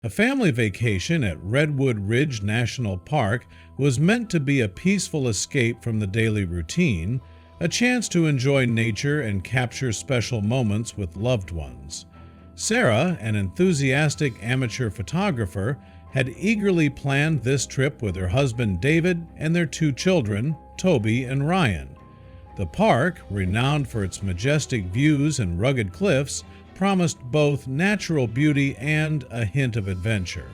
A family vacation at Redwood Ridge National Park was meant to be a peaceful escape from the daily routine, a chance to enjoy nature and capture special moments with loved ones. Sarah, an enthusiastic amateur photographer, had eagerly planned this trip with her husband David and their two children, Toby and Ryan. The park, renowned for its majestic views and rugged cliffs, promised both natural beauty and a hint of adventure.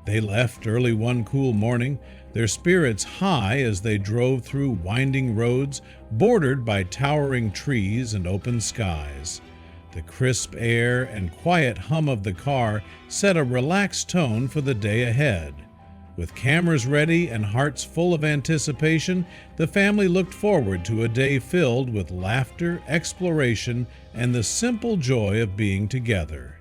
They left early one cool morning, their spirits high as they drove through winding roads bordered by towering trees and open skies. The crisp air and quiet hum of the car set a relaxed tone for the day ahead. With cameras ready and hearts full of anticipation, the family looked forward to a day filled with laughter, exploration, and the simple joy of being together.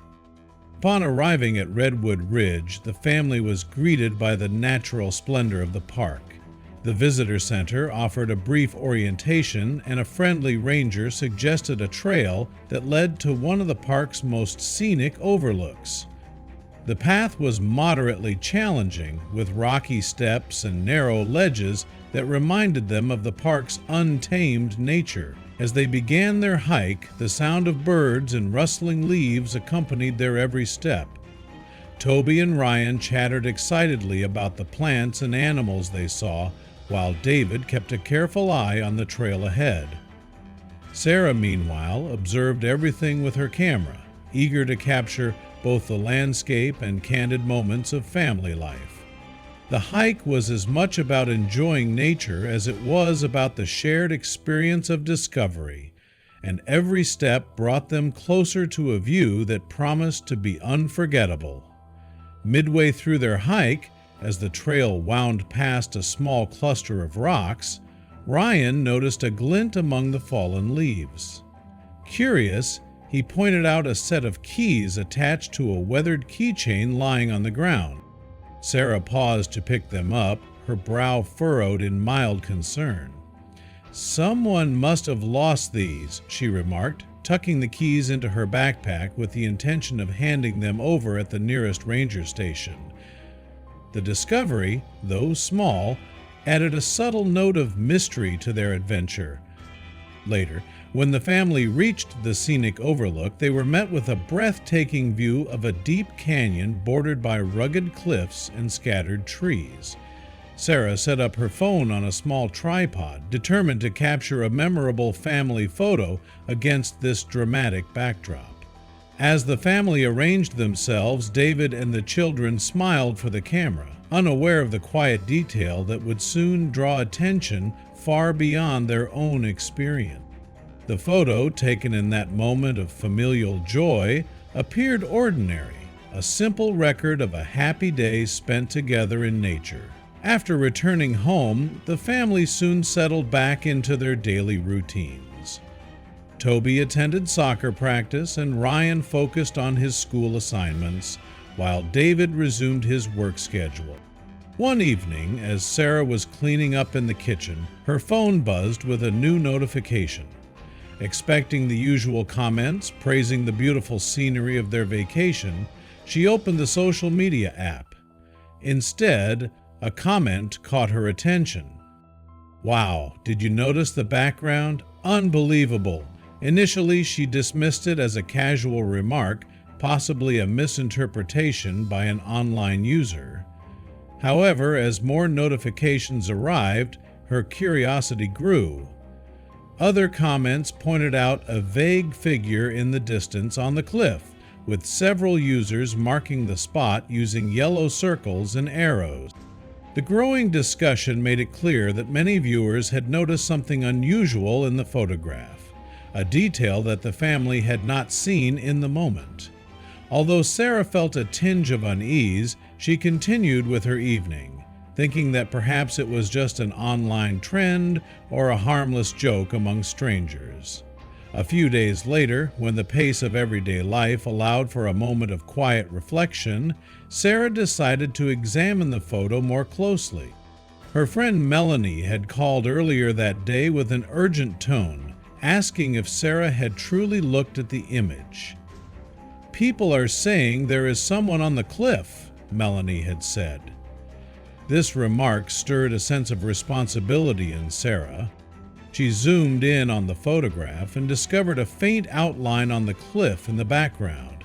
Upon arriving at Redwood Ridge, the family was greeted by the natural splendor of the park. The visitor center offered a brief orientation, and a friendly ranger suggested a trail that led to one of the park's most scenic overlooks. The path was moderately challenging, with rocky steps and narrow ledges that reminded them of the park's untamed nature. As they began their hike, the sound of birds and rustling leaves accompanied their every step. Toby and Ryan chattered excitedly about the plants and animals they saw, while David kept a careful eye on the trail ahead. Sarah, meanwhile, observed everything with her camera, eager to capture both the landscape and candid moments of family life. The hike was as much about enjoying nature as it was about the shared experience of discovery, and every step brought them closer to a view that promised to be unforgettable. Midway through their hike, as the trail wound past a small cluster of rocks, Ryan noticed a glint among the fallen leaves. Curious, he pointed out a set of keys attached to a weathered keychain lying on the ground. Sarah paused to pick them up, her brow furrowed in mild concern. "Someone must have lost these," she remarked, tucking the keys into her backpack with the intention of handing them over at the nearest ranger station. The discovery, though small, added a subtle note of mystery to their adventure. Later, when the family reached the scenic overlook, they were met with a breathtaking view of a deep canyon bordered by rugged cliffs and scattered trees. Sarah set up her phone on a small tripod, determined to capture a memorable family photo against this dramatic backdrop. As the family arranged themselves, David and the children smiled for the camera, unaware of the quiet detail that would soon draw attention far beyond their own experience. The photo, taken in that moment of familial joy, appeared ordinary, a simple record of a happy day spent together in nature. After returning home, the family soon settled back into their daily routines. Toby attended soccer practice and Ryan focused on his school assignments, while David resumed his work schedule. One evening, as Sarah was cleaning up in the kitchen, her phone buzzed with a new notification. Expecting the usual comments praising the beautiful scenery of their vacation, she opened the social media app. Instead, a comment caught her attention. "Wow, did you notice the background? Unbelievable." Initially, she dismissed it as a casual remark, possibly a misinterpretation by an online user. However, as more notifications arrived, her curiosity grew. Other comments pointed out a vague figure in the distance on the cliff, with several users marking the spot using yellow circles and arrows. The growing discussion made it clear that many viewers had noticed something unusual in the photograph, a detail that the family had not seen in the moment. Although Sarah felt a tinge of unease, she continued with her evening, thinking that perhaps it was just an online trend or a harmless joke among strangers. A few days later, when the pace of everyday life allowed for a moment of quiet reflection, Sarah decided to examine the photo more closely. Her friend Melanie had called earlier that day with an urgent tone, asking if Sarah had truly looked at the image. "People are saying there is someone on the cliff," Melanie had said. This remark stirred a sense of responsibility in Sarah. She zoomed in on the photograph and discovered a faint outline on the cliff in the background,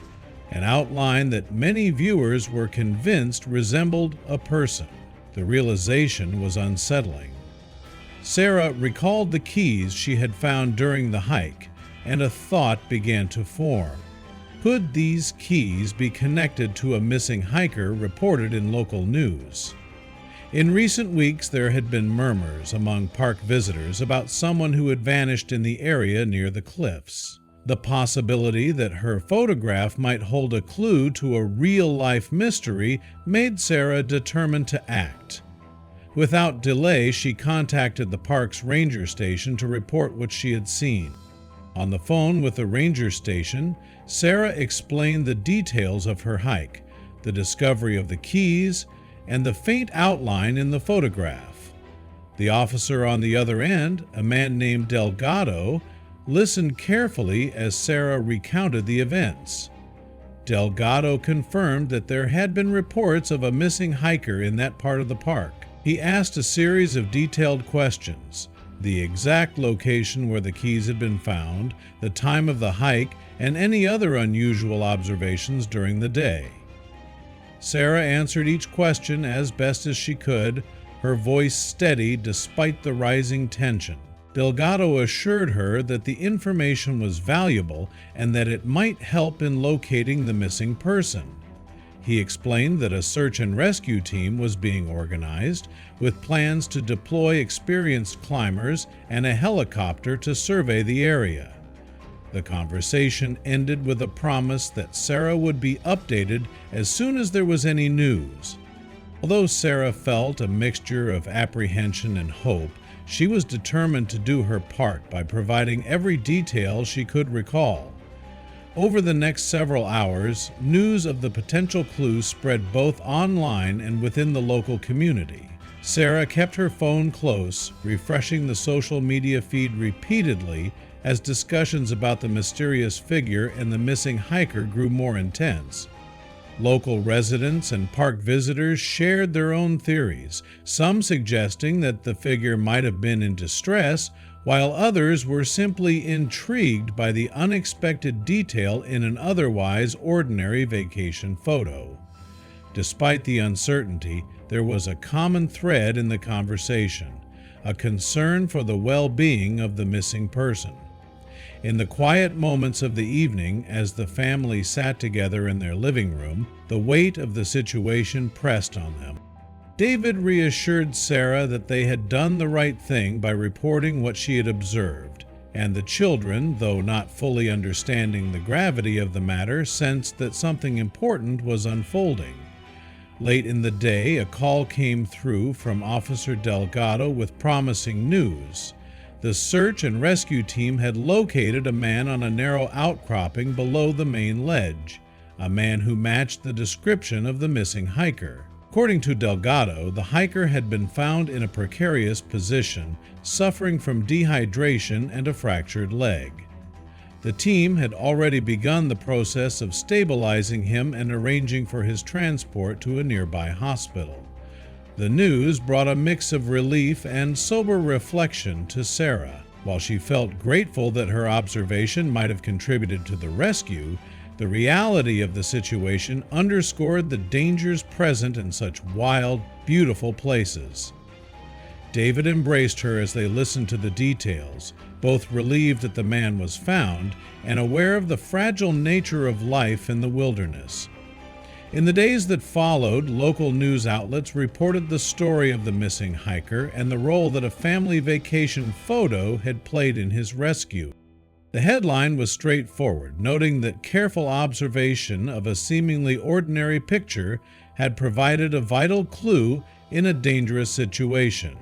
an outline that many viewers were convinced resembled a person. The realization was unsettling. Sarah recalled the keys she had found during the hike, and a thought began to form. Could these keys be connected to a missing hiker reported in local news? In recent weeks, there had been murmurs among park visitors about someone who had vanished in the area near the cliffs. The possibility that her photograph might hold a clue to a real-life mystery made Sarah determined to act. Without delay, she contacted the park's ranger station to report what she had seen. On the phone with the ranger station, Sarah explained the details of her hike, the discovery of the keys, and the faint outline in the photograph. The officer on the other end, a man named Delgado, listened carefully as Sarah recounted the events. Delgado confirmed that there had been reports of a missing hiker in that part of the park. He asked a series of detailed questions: the exact location where the keys had been found, the time of the hike, and any other unusual observations during the day. Sarah answered each question as best as she could, her voice steady despite the rising tension. Delgado assured her that the information was valuable and that it might help in locating the missing person. He explained that a search and rescue team was being organized, with plans to deploy experienced climbers and a helicopter to survey the area. The conversation ended with a promise that Sarah would be updated as soon as there was any news. Although Sarah felt a mixture of apprehension and hope, she was determined to do her part by providing every detail she could recall. Over the next several hours, news of the potential clues spread both online and within the local community. Sarah kept her phone close, refreshing the social media feed repeatedly as discussions about the mysterious figure and the missing hiker grew more intense. Local residents and park visitors shared their own theories, some suggesting that the figure might have been in distress, while others were simply intrigued by the unexpected detail in an otherwise ordinary vacation photo. Despite the uncertainty, there was a common thread in the conversation: a concern for the well-being of the missing person. In the quiet moments of the evening, as the family sat together in their living room, the weight of the situation pressed on them. David reassured Sarah that they had done the right thing by reporting what she had observed, and the children, though not fully understanding the gravity of the matter, sensed that something important was unfolding. Late in the day, a call came through from Officer Delgado with promising news. The search and rescue team had located a man on a narrow outcropping below the main ledge, a man who matched the description of the missing hiker. According to Delgado, the hiker had been found in a precarious position, suffering from dehydration and a fractured leg. The team had already begun the process of stabilizing him and arranging for his transport to a nearby hospital. The news brought a mix of relief and sober reflection to Sarah. While she felt grateful that her observation might have contributed to the rescue, the reality of the situation underscored the dangers present in such wild, beautiful places. David embraced her as they listened to the details, both relieved that the man was found and aware of the fragile nature of life in the wilderness. In the days that followed, local news outlets reported the story of the missing hiker and the role that a family vacation photo had played in his rescue. The headline was straightforward, noting that careful observation of a seemingly ordinary picture had provided a vital clue in a dangerous situation.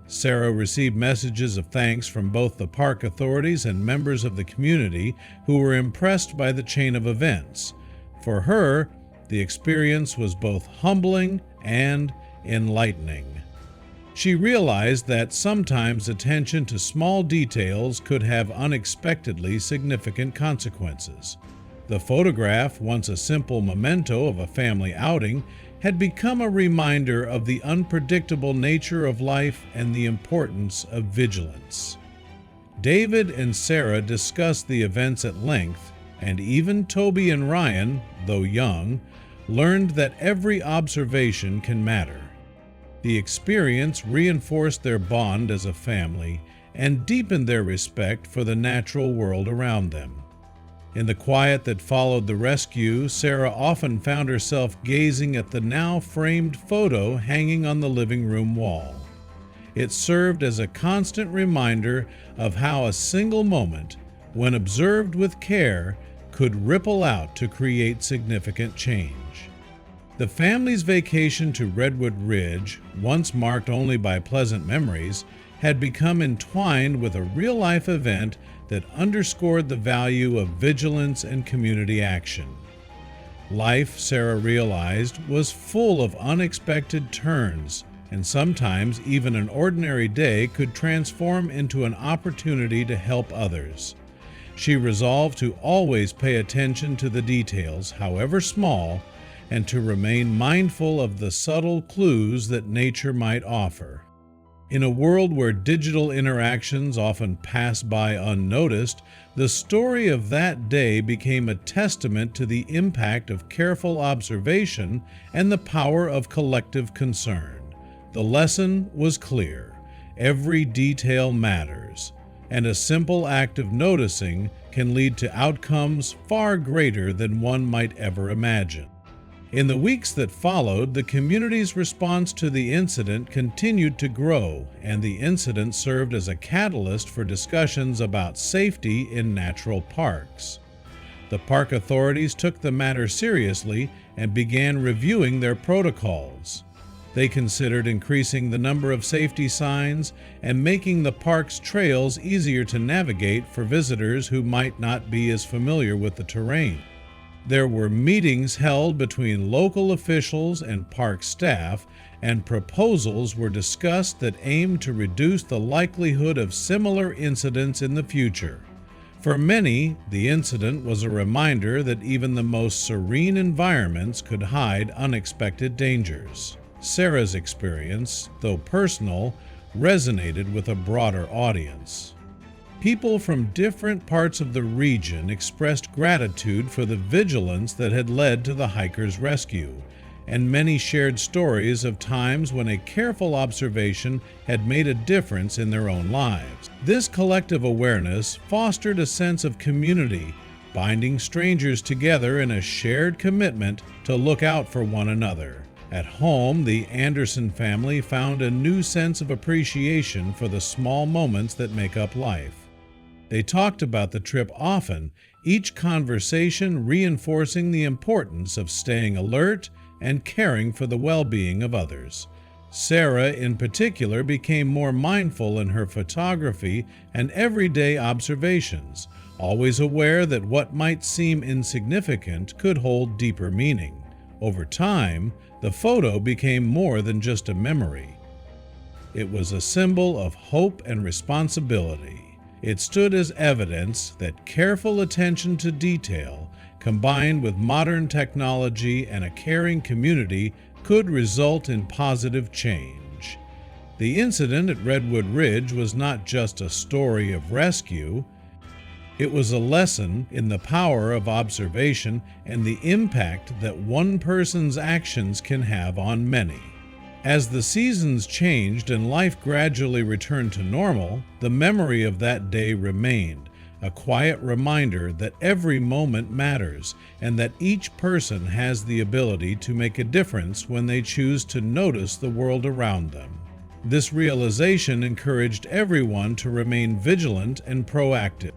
Sarah received messages of thanks from both the park authorities and members of the community who were impressed by the chain of events. For her, the experience was both humbling and enlightening. She realized that sometimes attention to small details could have unexpectedly significant consequences. The photograph, once a simple memento of a family outing, had become a reminder of the unpredictable nature of life and the importance of vigilance. David and Sarah discussed the events at length, and even Toby and Ryan, though young, learned that every observation can matter. The experience reinforced their bond as a family and deepened their respect for the natural world around them. In the quiet that followed the rescue, Sarah often found herself gazing at the now framed photo hanging on the living room wall. It served as a constant reminder of how a single moment, when observed with care, could ripple out to create significant change. The family's vacation to Redwood Ridge, once marked only by pleasant memories, had become entwined with a real-life event that underscored the value of vigilance and community action. Life, Sarah realized, was full of unexpected turns, and sometimes even an ordinary day could transform into an opportunity to help others. She resolved to always pay attention to the details, however small, and to remain mindful of the subtle clues that nature might offer. In a world where digital interactions often pass by unnoticed, the story of that day became a testament to the impact of careful observation and the power of collective concern. The lesson was clear: every detail matters, and a simple act of noticing can lead to outcomes far greater than one might ever imagine. In the weeks that followed, the community's response to the incident continued to grow, and the incident served as a catalyst for discussions about safety in natural parks. The park authorities took the matter seriously and began reviewing their protocols. They considered increasing the number of safety signs and making the park's trails easier to navigate for visitors who might not be as familiar with the terrain. There were meetings held between local officials and park staff, and proposals were discussed that aimed to reduce the likelihood of similar incidents in the future. For many, the incident was a reminder that even the most serene environments could hide unexpected dangers. Sarah's experience, though personal, resonated with a broader audience. People from different parts of the region expressed gratitude for the vigilance that had led to the hikers' rescue, and many shared stories of times when a careful observation had made a difference in their own lives. This collective awareness fostered a sense of community, binding strangers together in a shared commitment to look out for one another. At home, the Anderson family found a new sense of appreciation for the small moments that make up life. They talked about the trip often, each conversation reinforcing the importance of staying alert and caring for the well-being of others. Sarah, in particular, became more mindful in her photography and everyday observations, always aware that what might seem insignificant could hold deeper meaning. Over time, the photo became more than just a memory. It was a symbol of hope and responsibility. It stood as evidence that careful attention to detail, combined with modern technology and a caring community, could result in positive change. The incident at Redwood Ridge was not just a story of rescue. It was a lesson in the power of observation and the impact that one person's actions can have on many. As the seasons changed and life gradually returned to normal, the memory of that day remained, a quiet reminder that every moment matters and that each person has the ability to make a difference when they choose to notice the world around them. This realization encouraged everyone to remain vigilant and proactive.